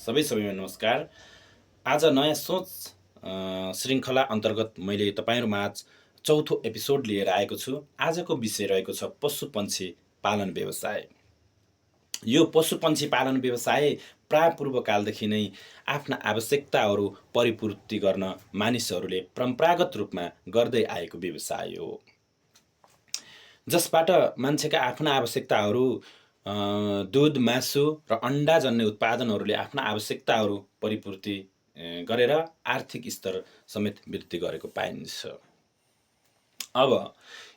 सबैमा नमस्कार। आज नयाँ सोच श्रृङ्खला अन्तर्गत मैले तपाईँहरूमाझ चौथो एपिसोड लिएर आएको छु। आजको विषय रहेको छ पशुपन्छी पालन व्यवसाय। यो पशुपन्छी पालन व्यवसाय प्रापूर्वकालदेखि नै आफ्ना आवश्यकताहरू परिपूर्ति गर्न मानिसहरूले परम्परागत रूपमा गर्दै आएको व्यवसाय हो, जसबाट मान्छेका आफ्ना आवश्यकताहरू दूध, मासु र अन्डा जन्य उत्पादनहरूले आफ्ना आवश्यकताहरू परिपूर्ति गरेर आर्थिक स्तर समेत वृद्धि गरेको पाइन्छ। अब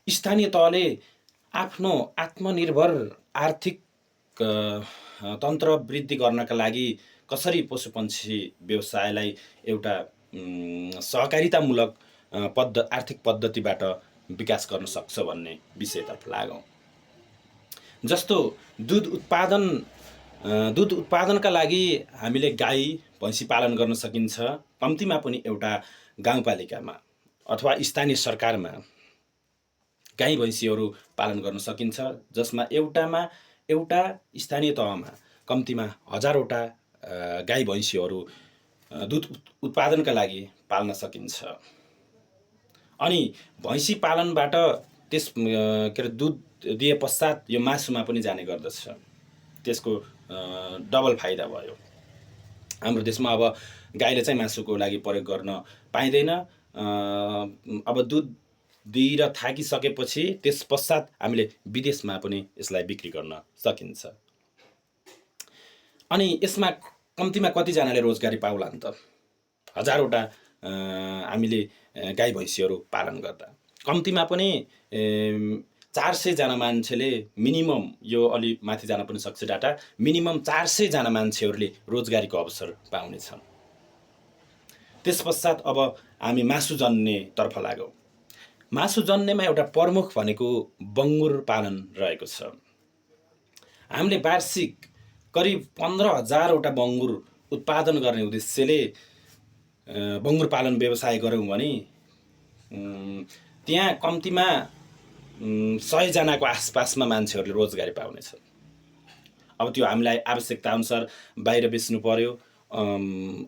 स्थानीय तहले आफ्नो आत्मनिर्भर आर्थिक तन्त्र वृद्धि गर्नका लागि कसरी पशुपन्छी व्यवसायलाई एउटा सहकारितामूलक आर्थिक पद्धतिबाट विकास गर्न सक्छ भन्ने विषयतर्फ लागौँ। जस्तो दूध उत्पादनका लागि हामीले गाई भैँसी पालन गर्न सकिन्छ। कम्तीमा पनि एउटा गाउँपालिकामा अथवा स्थानीय सरकारमा गाई भैँसीहरू पालन गर्न सकिन्छ, जसमा एउटा स्थानीय तहमा कम्तीमा 1000वटा गाई भैँसीहरू दूध उत्पादनका लागि पाल्न सकिन्छ। अनि भैँसी पालनबाट त्यस दूध दिए पश्चात यो मासुमा पनि जाने गर्दछ। त्यसको डबल फाइदा भयो। हाम्रो देशमा अब गाईले चाहिँ मासुको लागि प्रयोग गर्न पाइँदैन। अब दूध दिएर थाकिसकेपछि त्यस पश्चात हामीले विदेशमा पनि यसलाई बिक्री गर्न सकिन्छ। अनि यसमा कम्तीमा कतिजनाले रोजगारी पाउलान् त? 1000वटा हामीले गाई भैँसीहरू पालन गर्दा कम्तीमा पनि 400 जना मान्छेले मिनिमम, यो अलि माथि जान पनि सक्छ डाटा, मिनिमम 400 जना मान्छेहरूले रोजगारीको अवसर पाउनेछन्। त्यस पश्चात अब हामी मासु जन्नेतर्फ लागौँ। मासु जन्नेमा एउटा प्रमुख भनेको बङ्गुर पालन रहेको छ। हामीले वार्षिक करिब 15,000वटा बङ्गुर उत्पादन गर्ने उद्देश्यले बङ्गुर पालन व्यवसाय गऱ्यौँ भने त्यहाँ कम्तीमा 100 जनाको आसपासमा मान्छेहरूले रोजगारी पाउनेछन्। अब त्यो हामीलाई आवश्यकता अनुसार बाहिर बेच्नु पर्यो।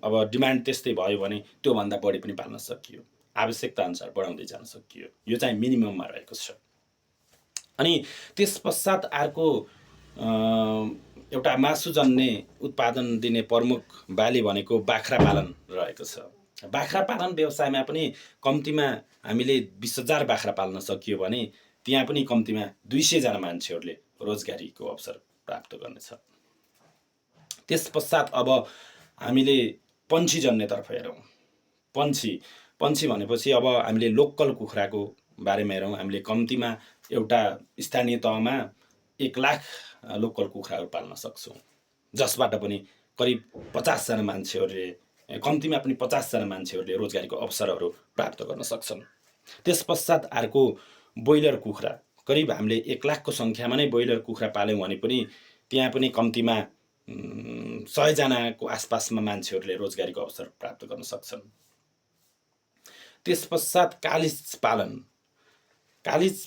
अब डिमान्ड त्यस्तै भयो भने त्योभन्दा बढी पनि पाल्न सकियो, आवश्यकता अनुसार बढाउँदै जान सकियो। यो चाहिँ मिनिमममा रहेको छ। अनि त्यस पश्चात अर्को एउटा मासु जन्ने उत्पादन दिने प्रमुख बाली भनेको बाख्रा पालन रहेको छ। बाख्रा पालन व्यवसायमा पनि कम्तीमा हामीले 20,000 बाख्रा पाल्न सकियो भने त्यहाँ पनि कम्तीमा 200 जना मान्छेहरूले रोजगारीको अवसर प्राप्त गर्नेछ। त्यस पश्चात अब हामीले पन्छी जन्नेतर्फ हेरौँ। पन्छी भनेपछि अब हामीले लोकल कुखुराको बारेमा हेरौँ। हामीले कम्तीमा एउटा स्थानीय तहमा 1 लाख लोकल कुखुराहरू पाल्न सक्छौँ, जसबाट पनि करिब 50 जना मान्छेहरूले, कम्तीमा पनि 50 जना मान्छेहरूले रोजगारीको अवसरहरू प्राप्त गर्न सक्छन्। त्यस पश्चात अर्को ब्रोइलर कुखुरा, करिब हामीले 1 लाखको सङ्ख्यामा नै ब्रोइलर कुखुरा पाल्यौँ भने पनि त्यहाँ पनि कम्तीमा 100 जनाको आसपासमा मान्छेहरूले रोजगारीको अवसर प्राप्त गर्न सक्छन्। त्यस पश्चात कालिज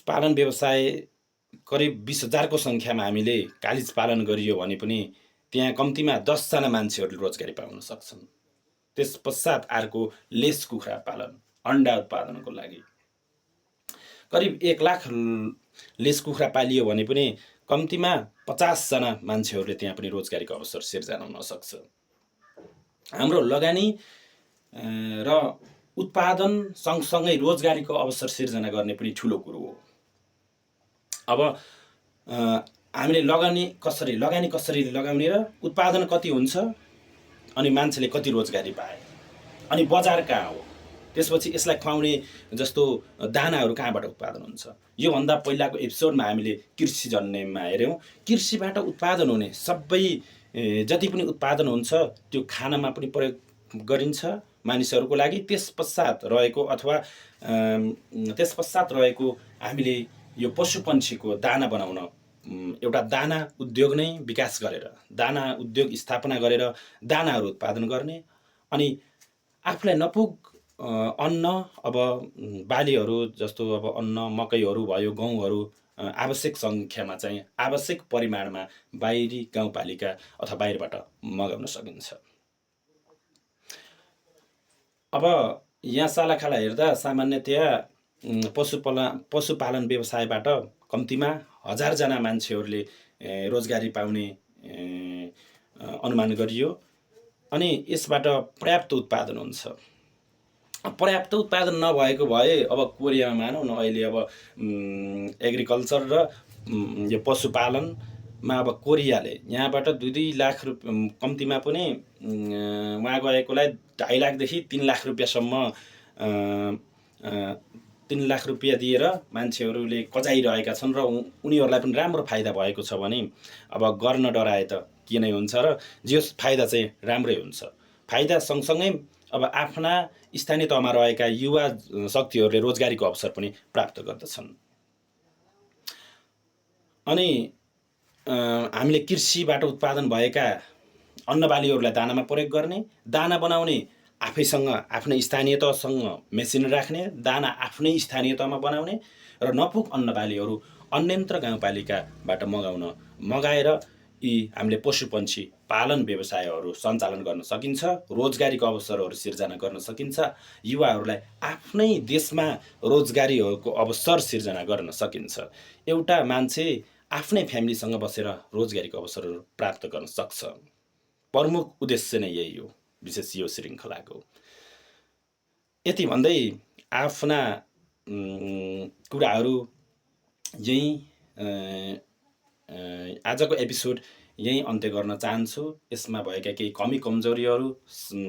पालन व्यवसाय करिब 20,000को सङ्ख्यामा हामीले कालिज पालन गरियो भने पनि त्यहाँ कम्तीमा 10 जना मान्छेहरूले रोजगारी पाउन सक्छन्। त्यस पश्चात अर्को लेस कुखुरा पालन, अन्डा उत्पादनको लागि करिब 1 लाख लेस कुखुरा पालियो भने पनि कम्तीमा 50 जना मान्छेहरूले त्यहाँ पनि रोजगारीको अवसर सिर्जना हुन सक्छ। हाम्रो लगानी र उत्पादन सँगसँगै रोजगारीको अवसर सिर्जना गर्ने पनि ठुलो कुरो हो। अब हामीले लगानी कसरी लगाउने र उत्पादन कति हुन्छ, अनि मान्छेले कति रोजगारी पाए, अनि बजार कहाँ हो, त्यसपछि यसलाई खुवाउने जस्तो दानाहरू कहाँबाट उत्पादन हुन्छ। योभन्दा पहिलाको एपिसोडमा हामीले कृषि जन्नेमा हेऱ्यौँ। कृषिबाट उत्पादन हुने सबै जति पनि उत्पादन हुन्छ त्यो खानामा पनि प्रयोग गरिन्छ मानिसहरूको लागि। त्यस पश्चात रहेको हामीले यो पशुपन्छीको दाना बनाउन एउटा दाना उद्योग नै विकास गरेर, दाना उद्योग स्थापना गरेर दानाहरू उत्पादन गर्ने, अनि आफूलाई नपुग अन्न, अब बालीहरू जस्तो अब अन्न, मकैहरू भयो, गहुँहरू आवश्यक सङ्ख्यामा चाहिँ आवश्यक परिमाणमा बाहिरी गाउँपालिका अथवा बाहिरबाट मगाउन सकिन्छ। अब यहाँ सालाखाला हेर्दा सामान्यतया पशुपालन व्यवसायबाट कम्तीमा 1000जना मान्छेहरूले रोजगारी पाउने अनुमान गरियो अनि यसबाट पर्याप्त उत्पादन हुन्छ। पर्याप्त उत्पादन नभएको भए अब कोरियामा मानौँ न अहिले अब एग्रिकल्चर र यो पशुपालनमा अब कोरियाले यहाँबाट 2-2 लाख कम्तीमा पनि वहाँ गएकोलाई 2.5 लाखदेखि 3 लाख रुपियाँसम्म 3 लाख रुपियाँ दिएर मान्छेहरूले कजाइरहेका छन् र उनीहरूलाई पनि राम्रो फाइदा भएको छ भने अब गर्न डराए त के नै हुन्छ र जे फाइदा चाहिँ राम्रै हुन्छ। फाइदा सँगसँगै अब आफ्ना स्थानीय तहमा रहेका युवा शक्तिहरूले रोजगारीको अवसर पनि प्राप्त गर्दछन्। अनि हामीले कृषिबाट उत्पादन भएका अन्नबालीहरूलाई दानामा प्रयोग गर्ने, दाना बनाउने आफैसँग आफ्नै स्थानीय तहसँग मेसिन राख्ने, दाना आफ्नै स्थानीय तहमा बनाउने र नपुग अन्नबालीहरू अन्यन्त्र गाउँपालिकाबाट मगाएर यी हामीले पशुपन्छी पालन व्यवसायहरू सञ्चालन गर्न सकिन्छ, रोजगारीको अवसरहरू सिर्जना गर्न सकिन्छ, युवाहरूलाई आफ्नै देशमा रोजगारीहरूको अवसर सिर्जना गर्न सकिन्छ। एउटा मान्छे आफ्नै फ्यामिलीसँग बसेर रोजगारीको अवसरहरू प्राप्त गर्न सक्छ। प्रमुख उद्देश्य नै यही हो, विशेष यो श्रृङ्खलाको। यति भन्दै आफ्ना कुराहरू यही आजको एपिसोड यही अन्त्य गर्न चाहन्छु। यसमा भएका केही कमी कमजोरीहरू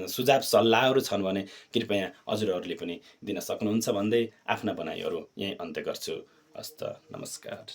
सुझाव सल्लाहहरू छन् भने कृपया हजुरहरूले पनि दिन सक्नुहुन्छ भन्दै आफ्ना भनाइहरू यही अन्त्य गर्छु। हस्त नमस्कार।